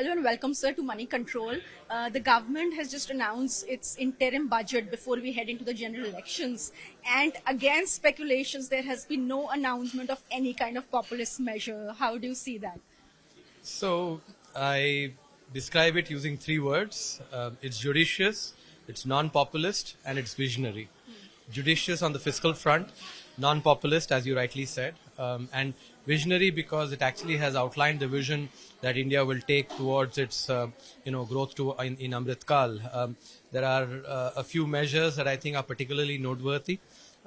Hello and welcome, sir, to Moneycontrol. The government has just announced its interim budget before we head into the general elections. And against speculations, there has been no announcement of any kind of populist measure. How do you see that? So I describe it using three words. It's judicious, it's non-populist, and it's visionary. Judicious on the fiscal front, non-populist, as you rightly said, and visionary because it actually has outlined the vision that India will take towards its, growth in Amrit Kal. There are a few measures that I think are particularly noteworthy.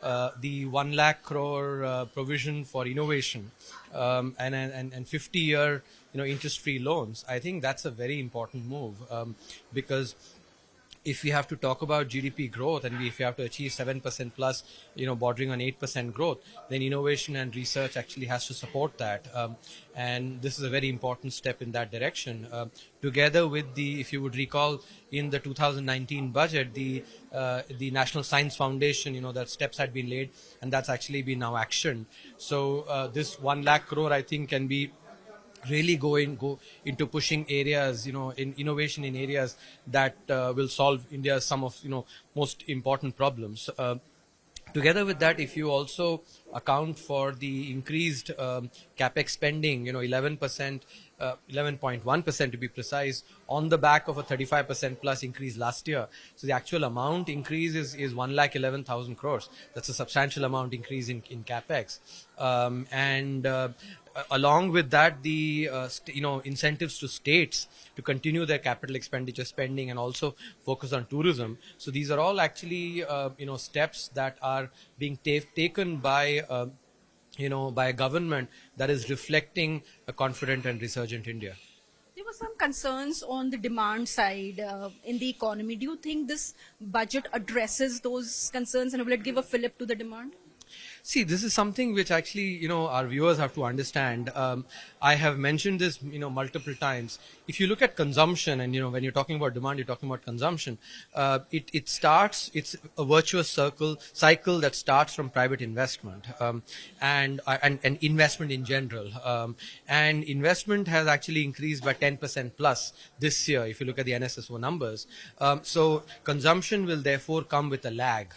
The 1 lakh crore provision for innovation and 50-year interest-free loans. I think that's a very important move because if we have to talk about GDP growth and if we have to achieve 7% plus, bordering on 8% growth, then innovation and research actually has to support that. And this is a very important step in that direction. Together with if you would recall, in the 2019 budget, the National Science Foundation, that steps had been laid and that's actually been now actioned. So this 1 lakh crore, I think, can be really go into pushing areas, in innovation in areas that will solve India's some of most important problems. Together with that, if you also account for the increased capex spending, 11%, 11.1% to be precise, on the back of a 35% plus increase last year. So the actual amount increase is 1,11,000 crores. That's a substantial amount increase in capex. Along with that, the incentives to states to continue their capital expenditure spending and also focus on tourism. So these are all actually steps that are being taken by by a government that is reflecting a confident and resurgent India. There were some concerns on the demand side in the economy. Do you think this budget addresses those concerns and will it give a fillip to the demand? See, this is something which actually, our viewers have to understand. I have mentioned this, multiple times. If you look at consumption and, when you're talking about demand, you're talking about consumption. It's a virtuous cycle that starts from private investment, and investment in general. And investment has actually increased by 10% plus this year, if you look at the NSSO numbers. So consumption will therefore come with a lag.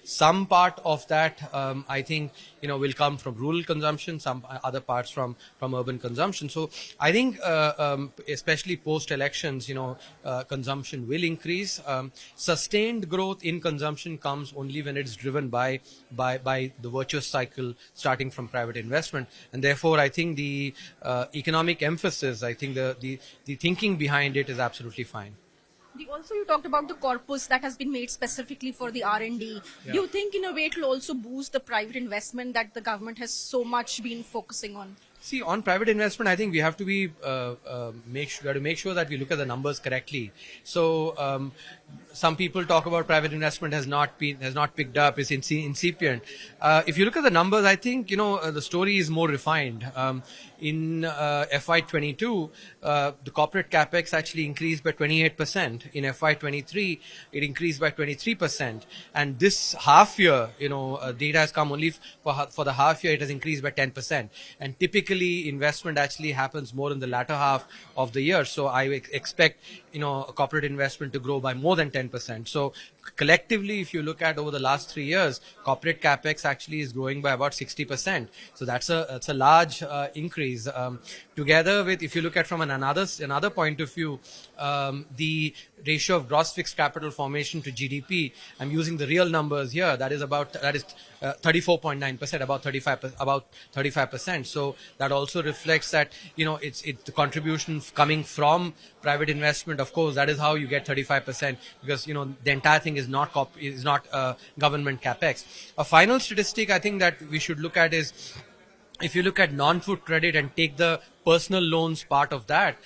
Some part of that, I think, will come from rural consumption, some other parts from urban consumption. So I think, especially post-elections, consumption will increase. Sustained growth in consumption comes only when it's driven by the virtuous cycle starting from private investment. And therefore, I think the economic emphasis, I think the thinking behind it is absolutely fine. Also, you talked about the corpus that has been made specifically for the R&D. Yeah. Do you think, in a way, it will also boost the private investment that the government has so much been focusing on? See, on private investment, I think we have to make sure that we look at the numbers correctly. So, some people talk about private investment has not picked up, is incipient. If you look at the numbers, I think the story is more refined. In FY22, the corporate capex actually increased by 28%. In FY23, it increased by 23%. And this half year, data has come only for the half year, it has increased by 10%. And typically, investment actually happens more in the latter half of the year. So I expect, corporate investment to grow by more than 10%. So collectively, if you look at over the last 3 years, corporate capex actually is growing by about 60%. So that's a large increase. Together with, if you look at from another point of view, the ratio of gross fixed capital formation to GDP, I'm using the real numbers here. That is 34.9%, about 35%. So that also reflects that it's the contribution coming from private investment. Of course, that is how you get 35% because the entire thing is not government capex. A final statistic I think that we should look at is, if you look at non-food credit and take the personal loans part of that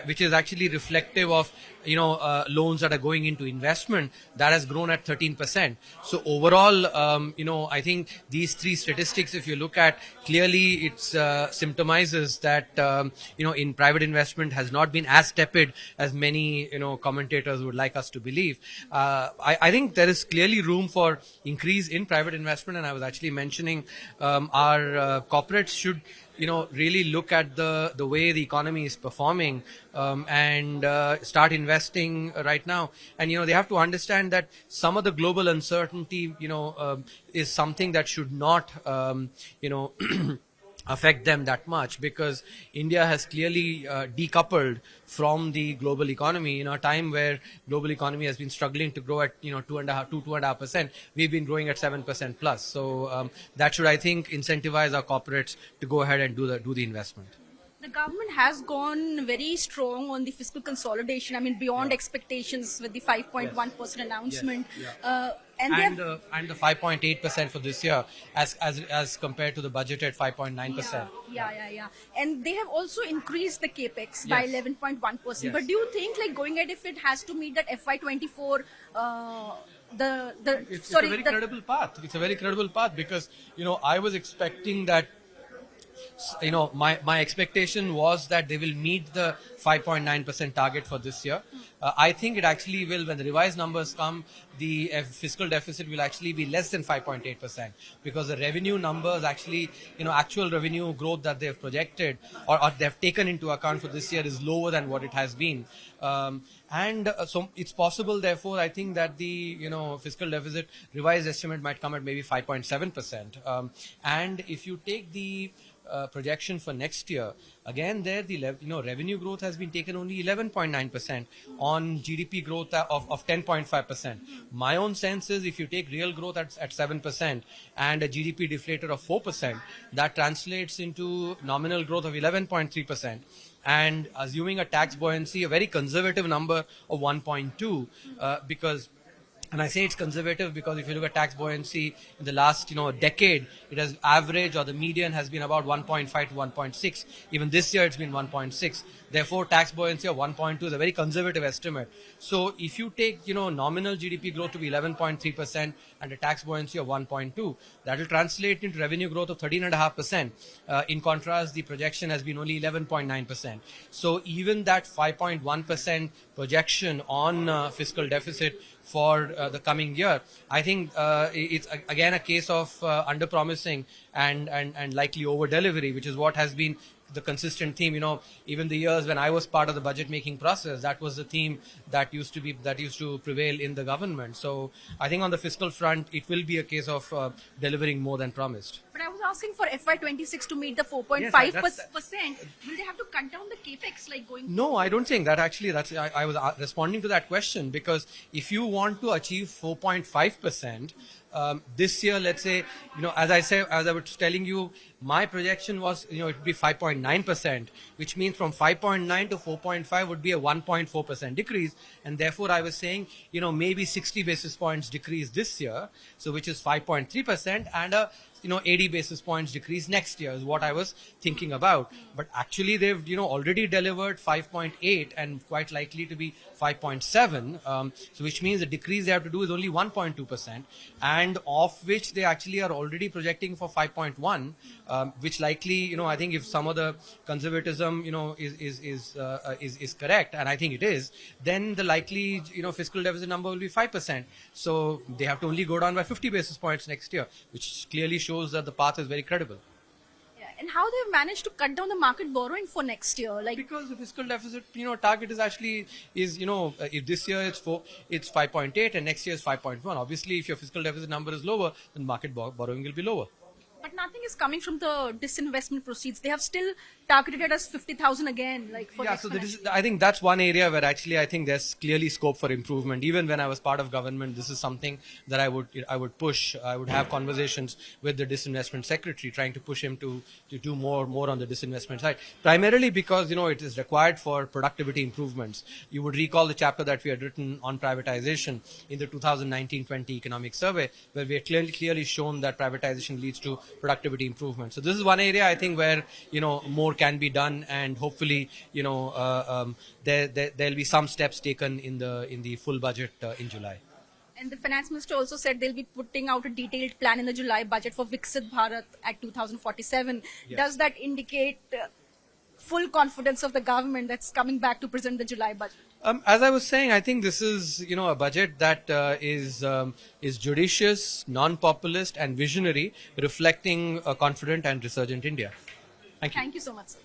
which is actually reflective of loans that are going into investment, that has grown at 13%. So overall, I think these three statistics, if you look at clearly, it symptomizes that in private investment has not been as tepid as many commentators would like us to believe. I think there is clearly room for increase in private investment, and I was actually mentioning our corporates should really look at the way the economy is performing, and start investing right now. And they have to understand that some of the global uncertainty is something that should not affect them that much, because India has clearly decoupled from the global economy. In a time where global economy has been struggling to grow at 2.5%, we've been growing at 7% plus. So that should, I think, incentivize our corporates to go ahead and do the investment. The government has gone very strong on the fiscal consolidation. I mean, beyond expectations with the 5.1% announcement. And the 5.8% for this year, as compared to the budgeted 5.9%. Yeah. And they have also increased the capex by 11.1%. Yes. But do you think, like, going ahead, if it has to meet that FY24, It's a very credible path. It's a very credible path, because I was expecting that. My expectation was that they will meet the 5.9% target for this year. I think it actually will. When the revised numbers come, the fiscal deficit will actually be less than 5.8%, because the revenue numbers actually, actual revenue growth that they've projected or they've taken into account for this year is lower than what it has been. So it's possible, therefore, I think that the fiscal deficit revised estimate might come at maybe 5.7%. And if you take the projection for next year, again there the revenue growth has been taken only 11.9% on GDP growth of 10.5%. My own sense is, if you take real growth at 7% and a GDP deflator of 4%, that translates into nominal growth of 11.3%. And assuming a tax buoyancy, a very conservative number of 1.2, because. And I say it's conservative because if you look at tax buoyancy in the last, decade, it has average, or the median has been about 1.5 to 1.6. Even this year it's been 1.6. Therefore, tax buoyancy of 1.2 is a very conservative estimate. So if you take, nominal GDP growth to be 11.3% and a tax buoyancy of 1.2, that will translate into revenue growth of 13.5%. In contrast, the projection has been only 11.9%. So even that 5.1% projection on fiscal deficit for the coming year, I think it's again a case of under-promising and likely over-delivery, which is what has been the consistent theme. Even the years when I was part of the budget making process, that was the theme that used to prevail in the government. So I think on the fiscal front, it will be a case of delivering more than promised. But I was asking for FY26 to meet the 4.5%. Will they have to cut down the capex going? No, I don't think that. Actually, I was responding to that question, because if you want to achieve 4.5%, this year, let's say, as I was telling you, my projection was, it would be 5.9%, which means from 5.9 to 4.5 would be a 1.4% decrease. And therefore, I was saying, maybe 60 basis points decrease this year, so which is 5.3%, and a 80 basis points decrease next year is what I was thinking about. But actually they've, already delivered 5.8 and quite likely to be 5.7. So which means the decrease they have to do is only 1.2%, and of which they actually are already projecting for 5.1, which likely, I think if some of the conservatism, is correct, and I think it is, then the likely, fiscal deficit number will be 5%. So they have to only go down by 50 basis points next year, which clearly shows that the path is very credible. Yeah, and how they've managed to cut down the market borrowing for next year? Because the fiscal deficit, target is actually if this year it's 5.8 and next year is 5.1. Obviously, if your fiscal deficit number is lower, then market borrowing will be lower. But nothing is coming from the disinvestment proceeds. They have still targeted it as 50,000 again. So I think that's one area where actually I think there's clearly scope for improvement. Even when I was part of government, this is something that I would push. I would have conversations with the disinvestment secretary, trying to push him to do more on the disinvestment side. Primarily because it is required for productivity improvements. You would recall the chapter that we had written on privatization in the 2019-20 economic survey, where we had clearly shown that privatization leads to productivity improvement. So this is one area I think where more can be done, and hopefully there'll be some steps taken in the full budget in July. And the finance minister also said they'll be putting out a detailed plan in the July budget for Viksit Bharat at 2047. Yes. Does that indicate full confidence of the government that's coming back to present the July budget? As I was saying, I think this is a budget that is judicious, non-populist, and visionary, reflecting a confident and resurgent India. Thank you. Thank you so much, sir.